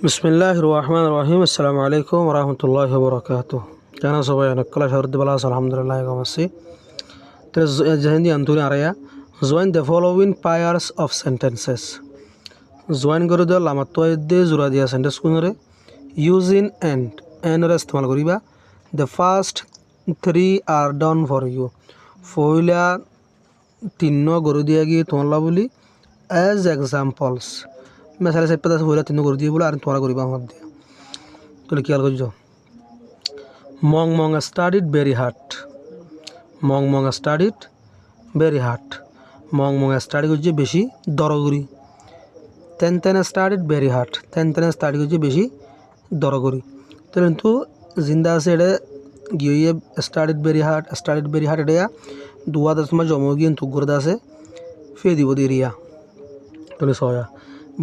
বিসমিল্লাহির রহমানির রহিম। আসসালামু আলাইকুম ওয়া রাহমাতুল্লাহি ওয়া বারাকাতুহু। জানা সবাই অনেক কলা শহরতে বলা আলহামদুলিল্লাহ গমসি তে জাহিদি আন্তরি আরায়া join the following pairs of sentences join করে দেওয়া লামাত্তয়ে জোড়া দিয়া সেন্টেন্স কোনরে ইউজিং এন্ড এর ইস্তেমাল করিবা the first three are done for you ফইলা তিন্ন গরু দিয়া গিয়ে তোমলা বলি অ্যাজ এক্সাম্পলস মেসালে সেট পাতা হইলা তিন্ন গরু দিয়ে বলে আর তোমরা করিবা আমার দিয়া তাহলে কি করছো Mong studied very hard Mong studied very hard Mong study করছে বেশি দরগরি তেন স্টাডিড ভেরি হার্ড তেন স্টাডি করছে বেশি দরগরি তাহলে কিন্তু জিন্দা আছে এটা গিয়ে স্টাডিড ভেরি হার্ড এটা দুয়া দশ মাস জমা গিয়ে তুগরদা আছে ফে দিব দিরিয়া তাহলে সয়া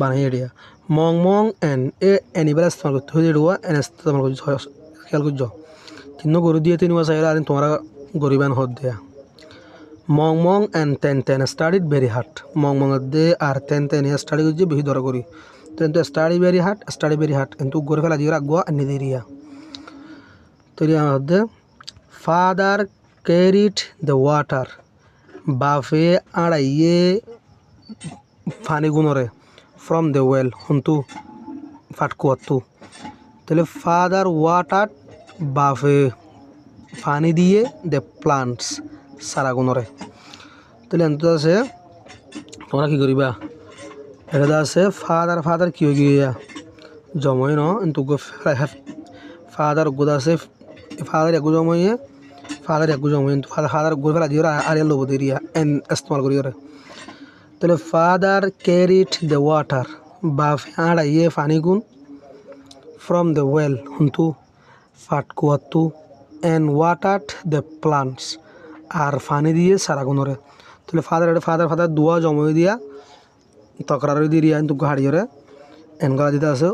বানাই এরিয়া মং এনিবার ইস্তেমাল করতে হয়ে এড়ুয়া এন ইস্তেমাল করছে খেয়াল করছো তিন গরু দিয়ে তিন মাস আর তোমরা গরিবান হদ দেয়া মং তেন স্টাডিড ভেরি হার্ড মং দে আর তেন স্টাডি করছে বেশি ধরা করি তো স্টাডি ভেরি হার্ড কিন্তু গড়ে ফেলা দিয়ে রাখবো এনে দিরিয়া তৈরি আমাদের ফাদার ক্যারিড দ্য ওয়াটার বাফে আড়াইয়ে ফানি গুণরে ফ্রম দ্য ওয়েল হন্তু ফাটকুয়াত্তু তাহলে ফাদার ওয়াটার বাফে পানি দিয়ে দ্য প্লান্টস সারা গুণরে তাহলে এত আছে তোমরা কী করিবা এটা আছে ফাদার কি হয়ে গিয়া জময় ন কিন্তু ফাদার গোদা আছে ফাদার একগু জময়ে কিন্তু ফাদার গোল ফেলা দিয়ে আর লোব দিরিয়া এন ইস্তেমাল করি ওরে তাহলে ফাদার ক্যারিড দ্য ওয়াটার বাফ আড়াইয়ে পানি গুণ ফ্রম দ্য ওয়েল হুন্তু ফাটকুয়াত্তু অ্যান্ড ওয়াটার্ড দ্য প্লান্টস আর পানি দিয়ে সারা গুণরে তাহলে ফাদার দুয়া জময় দিয়া তকরার দিয়ে কিন্তু হাড়িয়ে এন গলা দিতে আছে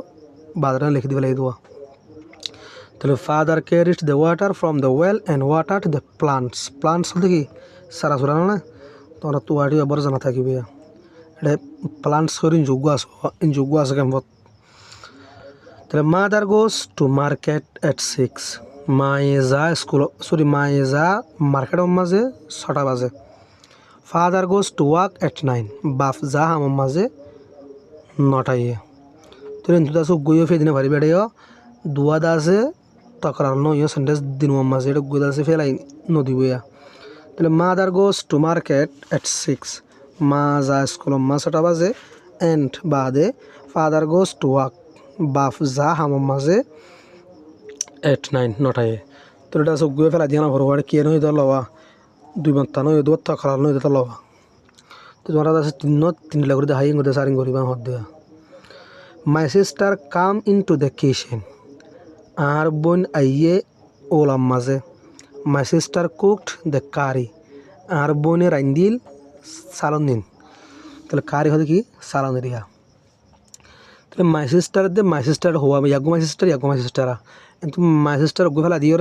বাজারে লিখে দিবে লাগে দোয়া তাহলে father carried the water from the well and watered the plants বলতে কি সারা সুরা না তোমরা তোয়াটি আবার জানা থাকিবে এটা প্লান্টস করে যোগ্য আছে কেমন তাহলে মাদার গোস টু মার্কেট এট 6 মায়ে যা মার্কেটের মাঝে 6টা বাজে father goes to work at 9 বাপ যা আমার মাঝে 9টায় তাহলে কিন্তু আছে গইও ফেদিনে ভারি বেড়েও দুয়াদা আছে তকরার নয় সেন্টেন্স দিন মাঝে এটা গুদা আছে ফেলাই নদী বইয়া তাহলে মাদার গোস টু মার্কেট এট 6 মা যা স্কুল মা 6টা বাজে এন্ড বাদে ফাদার গোস টু ওয়ার্ক বাপ যা আমার মাঝে এট 9টায় তো এটা সব গুয়ে ফেলা দিয়ে না ভরবাড়ে কে নয় লওয়া 2 বার্তা নয় 2 তকরার নয় তো লওয়া তো তোমরা আছে তিন করে দেখাই ইংরেজি সারিং করিবা হদ দেয়া my sister came into the kitchen আর বোন আইয়ে ওলাম মাঝে my sister cooked the curry আর বোনে রান্দিল সালন দিন তাহলে কারি হলে কি সালন দিয়া তাহলে মাই সিস্টার হওয়া ইয়াগো মাই সিস্টারা কিন্তু মাই সিস্টার গো ফেলা দিয়ে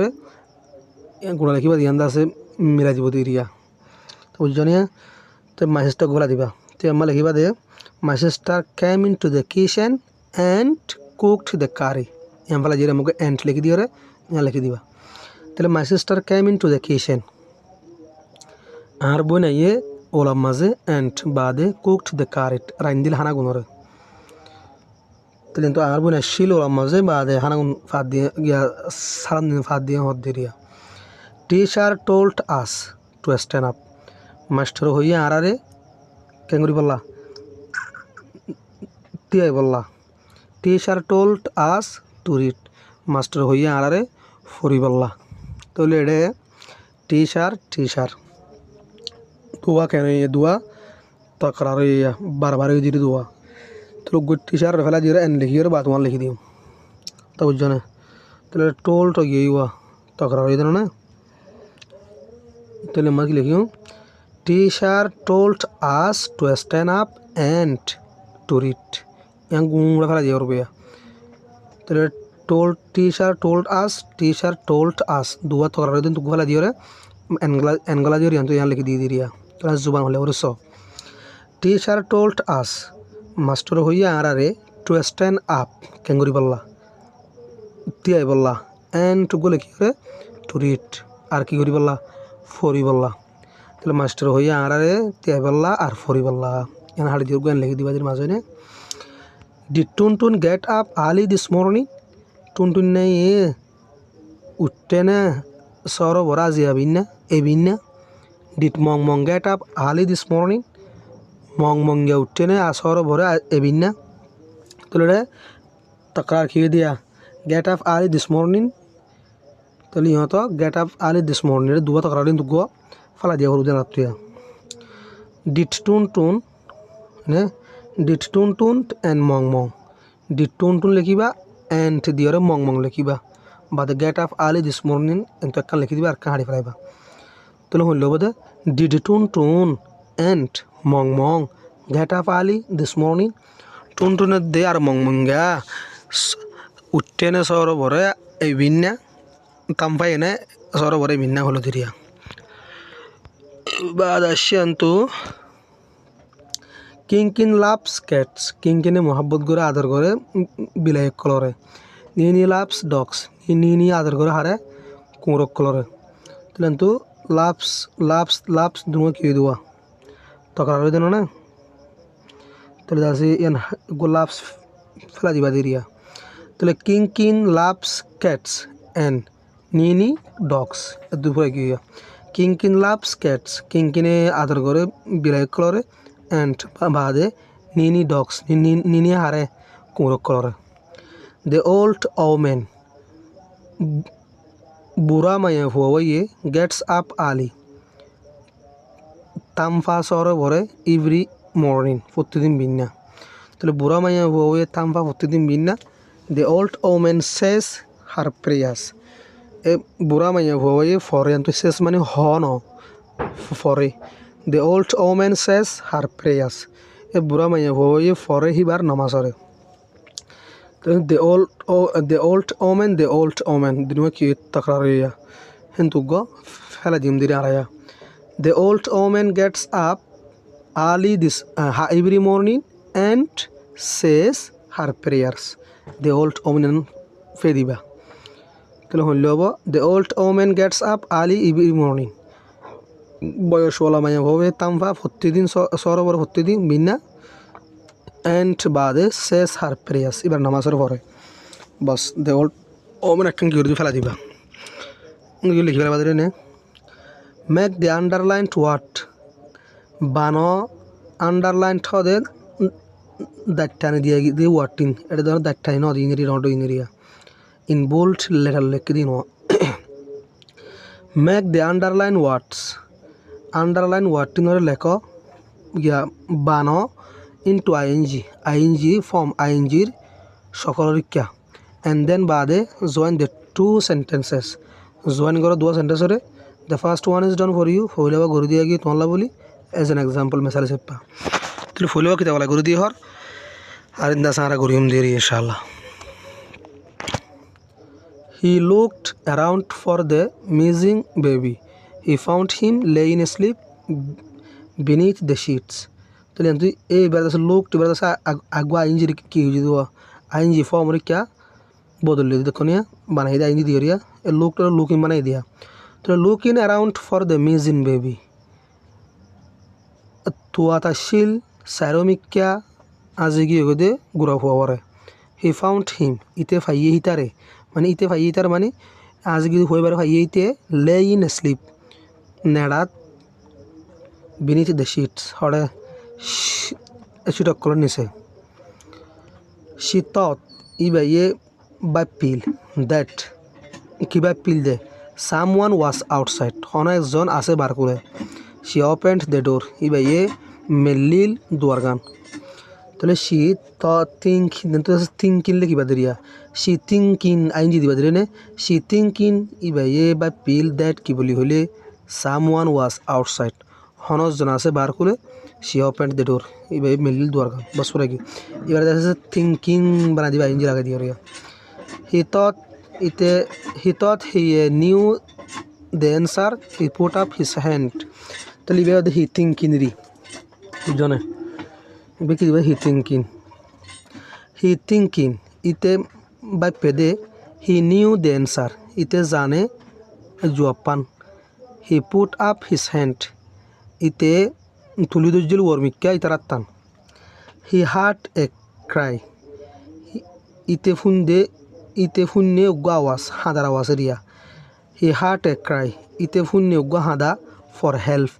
গুণা লিখিবা দিয়ান আছে মিলাই দিব দিরিয়া তো বুঝজনিয়া তো মাই সিস্টার গো ফেলা দিবা তো আমার লিখিবা দে my sister came into the kitchen and cooked the curry এম ফেলা দিয়ে আমাকে অ্যান্ড লিখি দিয়ে লিখি দিবা তাহলে my sister came into the kitchen আর বই নাইয়ে ওলাম মাঝে অ্যান্ড বাদে কুকড দ্য কারি রান্দিল হানা গুণরে তাহলে তো আর বই আসছিল ওলাম মাঝে বাদে হানা গুণ ফাঁদ দিয়ে গিয়া সারান দিন ফাঁদ দিয়ে হদ দিরিয়া teacher told us to stand up master হইয়া আরে কেঙ্গুরি বললা তিয়াই বললা teacher told us to read master হইয়া আরে ফরি বললা তাহলে এটা টিচার দুয়া কেন দুয়া তকরার বারবার দিদি দুয়া তো টিচার ফেলা দিয়ে এন লিখি বা তোমার লিখি দিও তা বুঝছো না তাহলে টোল্ড গিয়ে তকরার হয়ে দিল না তাহলে আমরা কি লিখিও teacher told us to stand up and to read यहाँ गुंगड़ा फैला दिया रुपया तो टीचर टोल्ड आस दुआ तो करा दिन तो फैला दिया रे एनगला दिया यहाँ तो यहाँ लिख दी दिया तो जुबान होले और सो टीचर टोल्ड आस मास्टर হইয়া আরারে টু স্ট্যান্ড আপ কেন করি পাল্লা তিয়াই পাল্লা এন্ড টু গলে কি করে টু রিড আর কি করি পাল্লা ফরি পাল্লা তাহলে মাস্টার হইয়া আরে তিয়াই পাল্লা আর ফরি পাল্লা এখানে হাড়ি দিয়ে জ্ঞান লিখে দিবাদের মাঝে নে did Tuntun get up early this morning Tuntun নেই এ উঠতে না সর ভরা আজি আবিন না এবিন না did Mong Mong get up early this morning Mong মঙ্গিয়া উঠতে না আর সর ভরা এবিন না তাহলে তকরার খেয়ে দিয়া gate up early this morning তাহলে ইহঁত gate up early this morning দুয়া তকরার দিন দুগো ফালা দিয়া হলুদ রাত্রিয়া ডিড টুনটুন নে did Tuntun and Mong Mong did Tuntun লিখিবা এন্ড দিয়রে মং মং লিখিবা বাদে get up early this morning এন্ত একখান লিখি দিবা আর একখান হাড়ি ফেলাইবা তাহলে হইল বোধে did Tuntun and Mong Mong get up early this morning টুনটুনের দে আর মং মঙ্গা উঠতে নে সর ভরে এই ভিন্না তাম্পাই এনে সর ভরে ভিন্না হলো দিরিয়া বাদ আসিয়ান্তু কিংকিন লাভস ক্যাটস কিংকিনে মোহাব্বত করে আদর করে বিলাই কলরে নিনি লাভস ডগস নিনি আদর করে হারে কুঁড়ক কলরে তাহলে লাভস লাভস লাভস দুনো কি দেওয়া তকরার দেন না তাহলে যাচ্ছি এন লাভস ফেলা দিবা দিরিয়া তাহলে কিংকিন loves cats and Nini dogs দুপুরে কি কিংকিন লাভস ক্যাটস কিংকিনে আদর করে বিলাই কলরে এন্ড বাদে নিনি ডগস নিনি হারে কুঁড়ক কলরে দ্য ওল্ড ওমেন বুড়া মাইয়া হুয়ে গেটস আপ আর্লি তামফা সরে ভরে এভরি মর্নিং প্রতিদিন বিন্না তাহলে বুড়া মাইয়া হুয়ে তামফা প্রতিদিন বিন্না the old women says her prayers এ বুড়া মাইয়া হুয়ে ফরে তো শেষ মানে হ ন ফরে the old women says her prayers এ বুড়া মাইয়া হুয়ে ফরে হিবার নমাজরে the old omen dinwa ki takrariya hentugo fela dimdiri araya the old omen gets up early this every morning and says her prayers the old omen fediba tele hollobo the old omen gets up early every morning বয়স OLA মায়া হবে তামফা প্রতিদিন সরোবর প্রতিদিন বিনা and বাদে শেষ হার প্রেয়াস এবার নামাজের পরে বাস দে old women একখান কি করে ফেলা দিবা লিখি ফেলা বাদে নে মেক দি আন্ডারলাইন ওয়ার্ড বানো আন্ডারলাইন থদে দাঁড়টানি দিয়ে দিয়ে ওয়ার্টিং এটা ধরো দাঁড়টানি ন ইংরি নট ইংরিয়া ইন বোল্ড লেটার লিখে দিন make the underline words underline ওয়ার্টিংয়ের লেখ ইয়া বানো into ing form ing সকল রিক্যা and then বাদে join the two sentences join করো দুটো সেন্টেন্স রে the first one is done for you ফইলাবা গরু দিয়া গিয়ে তোমলা বলি as an example মিসাল সেপা তাহলে ফইলাবা কিতা বলা গরু দিয়ে হর আর ইন্দা সারা গরিম দেরি ইনশাআল্লাহ he looked around for the missing baby he found him laying asleep beneath the sheets তাহলে তুই এই বেড়াতে লোক তুই বেড়াতে আগুয়া আইনজির কি হয়ে যাব আইনজি ফর্ম রে ক্যা বদলে দেখো নিয়া বানাই দিয়ে আইনজি দিয়ে রিয়া এ লোকটা লুকিং বানাই দিয়া তাহলে looking around for the missing baby তুয়াতা শিল সাইরোমিক্যা আজি কি হয়ে দে গুড়া হওয়া পরে হি ফাউন্ড হিম ইতে ফাইয়ে হিতারে মানে ইতে ফাইয়ে হিতার মানে আজি কি হয়ে পারে ফাইয়ে হিতে লে ইন স্লিপ নেড়াত বিনিথ দ্য শিটস হরে সেটা কলর নিছে she thought ইবা ইয়ে by pill that কিবা পিল দে someone was outside হন একজন আছে বার করে she opened the door ইবা ইয়ে মেলিল দুয়ারগান তাহলে she thought thinking লে কিবা দিরিয়া she thinking আইনজি দিবা দিরে নে she thinking ইবা ইয়ে by pill that কি বলি হইলে someone was outside হন একজন আছে বার করে she opened the door ইবাই মেলিল দুয়ারগান বস পরে কি এবারে আছে থিংকিং বানা দিবা ইঞ্জি লাগা দিও Riya he thought he knew the answer he put up his hand তাহলে ইবাই he thinking রি জনে ইবাই কি দিবা he হি থিঙ্কিং ইতে বাই পেদে হি নিউ দ্য অ্যান্সার ইতে জানে জবাব পান he put up his hand ইতে তুলি দজ্জিল ওয়ার্মিকা ইতারাত্তান হি হার্ট এ ক্রাই ইতে ফুন্নে উগ্গা আওয়াজ হাদার আওয়াজ area he heard a Cry ইতে ফুন্নে উগ্গা হাদা ফর হেল্প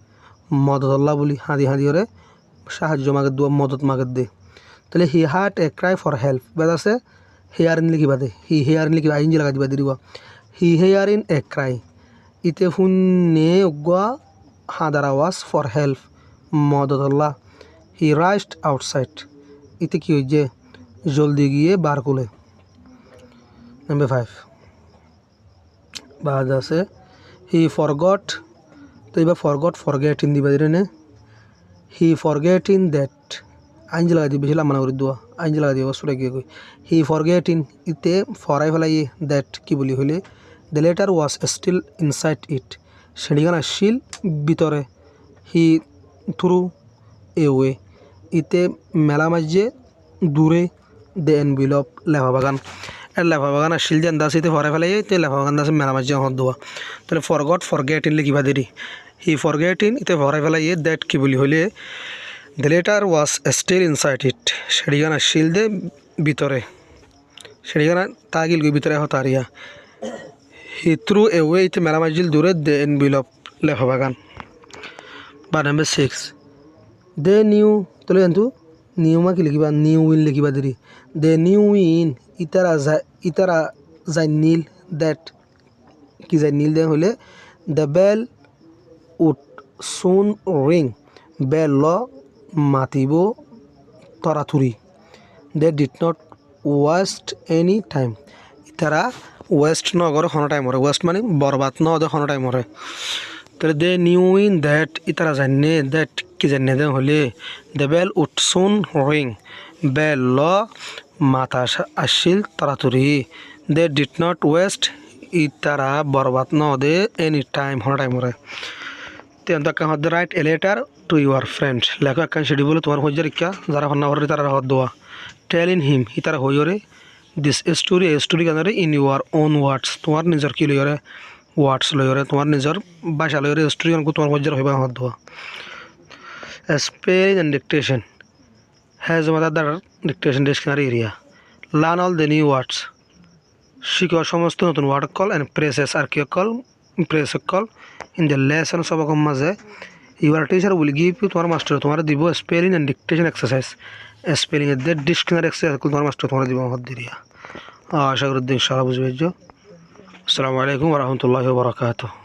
মদতল্লা বলি হাদি হাদি ওরে সাহায্য মাগের দোয়া মদত মাগের দে তাহলে he heard a cry for help বেদ আছে হেয়ার ইন লিখিবা দে হি হেয়ার ইন লিখিবা আইন লাগাই দিবা দিব হি হেয়ার ইন এ ক্রাই ইতে ফুন্নে উগ্গা হাদার আওয়াজ ফর হেল্প মদতল্লা হি রাইস্ট আউটসাইড ইতে কি হয়েছে জলদি গিয়ে বার কোলে নাম্বার 5 বাদ আছে হি ফরগট তো এবার ফরগেট ইন দিবা দিলে নে হি ফরগেট ইন দ্যাট আইন লাগাই দিবে বেশি লাম্বা করে দোয়া আইন লাগাই দিব সুরে গিয়ে কই হি ফরগেট ইন ইতে ফরাই ফেলাই দ্যাট কি বলি হইলে the letter was still inside it সেদিগান আসছিল ভিতরে হি থ্রু এ ওয়ে ইতে মেলা মাঝে দূরে দ্য এনভিলপ লেফা বাগান লেফা বাগান আসছিল যে আন্দাজ ইতে ফরাই ফেলাই ইতে লেফা বাগান আছে মেলা মাঝে হদ দোয়া তাহলে ফরগেট ইন লিখিবা দেরি হি ফরগেট ইন ইতে ফরাই ফেলাই দ্যাট কি বলি হইলে the letter was still inside it সেদিগান আসছিল দে ভিতরে সেদিগান তাগিল গই ভিতরে হতারিয়া হি থ্রু এ ওয়ে ইতে মেলা মাঝিল দূরে দ্য এনভিলপ লেফা বাগান বা নাম্বার 6 দে নিউ তাহলে জানতো নিউ মা কি লিখিবা নিউ উইন লিখিবা দেরি দে নিউ উইন ইতারা যাই নীল দ্যাট কি যাই নীল দেন হলে the bell would soon ring bell ল মাতিব তরাতুরি they did not waste any time ইতারা ওয়েস্ট নগর হন টাইম হরে ওয়েস্ট মানে বরবাদ ন দে হন টাইম হরে তাহলে দে নিউ ইন দ্যাট ইতারা জানে দ্যাট কি জানে দে হলে the bell would soon ring bell ল মাথা আসছিল তাড়াতাড়ি দে ডিড নট ওয়েস্ট ইতারা বরবাদ ন দে এনি টাইম হন টাইম হরে তেন তাকে হদ write a letter to your friend লেখো একখান সেটি বলে তোমার হজ্জার ইকা যারা হন্না হরে তারা হদ দোয়া টেল ইন হিম ইতারা হইরে দিস স্টোরি কেন ইন ইউর ওন ওয়ার্ডস তোমার নিজের কি লইরে ওয়ার্ডস লইরে তোমার নিজের ভাষা লইরে স্টোরি কেন তোমার হজ্জার হইবা হদ দোয়া স্পেলিং এন্ড ডিকটেশন হ্যাজ মাদার ডিকটেশন ডিকশনারি এরিয়া learn all the new words শিখো সমস্ত নতুন ওয়ার্ড কল এন্ড প্রেসেস আর কি call press call in the lesson সবকম মাঝে your teacher will give you তোমার মাস্টার তোমার দিব spelling and dictation exercise spelling এর ডিকশনারি এক্সারসাইজ তোমার মাস্টার তোমার দিব হদ দিরিয়া আশা করি ইনশাআল্লাহ বুঝবে। আসসালামু আলাইকুম ওয়া রাহমাতুল্লাহি ওয়া বারাকাতুহু।